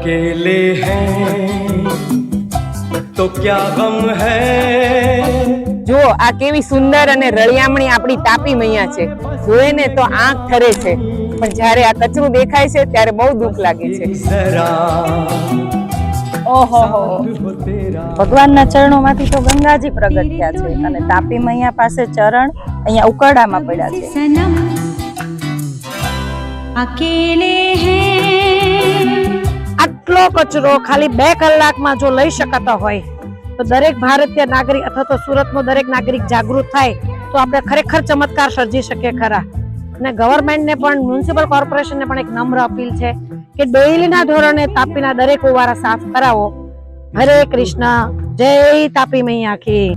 अकेले हैं तो क्या गम है। જો આ કેવી સુંદર અને રળિયામણી આપણી તાપી મૈયા છે, જોયે ને તો આંખ ઠરે છે, પણ જ્યારે આ કચરું દેખાય છે ત્યારે બહુ દુઃખ લાગે છે। ઓહો, ભગવાનના ચરણોમાંથી તો ગંગાજી પ્રગટ થયા છે અને તાપી મૈયા પાસે ચરણ અહીંયા ઉકરડામાં પડ્યા છે। આટલો કચરો ખાલી 2 કલાકમાં જો લઈ શકાતો હોય તો દરેક ભારતીય નાગરિક અથવા તો સુરતનો દરેક નાગરિક જાગૃત થાય તો આપણે ખરેખર ચમત્કાર સર્જી શકીએ ખરા। અને ગવર્મેન્ટને પણ, મ્યુનિસિપલ કોર્પોરેશનને પણ એક નમ્ર અપીલ છે કે ડેઈલીના ધોરણે તાપીના દરેક ઓવારા સાફ કરાવો। હરે કૃષ્ણ, જય તાપી મૈયા કી।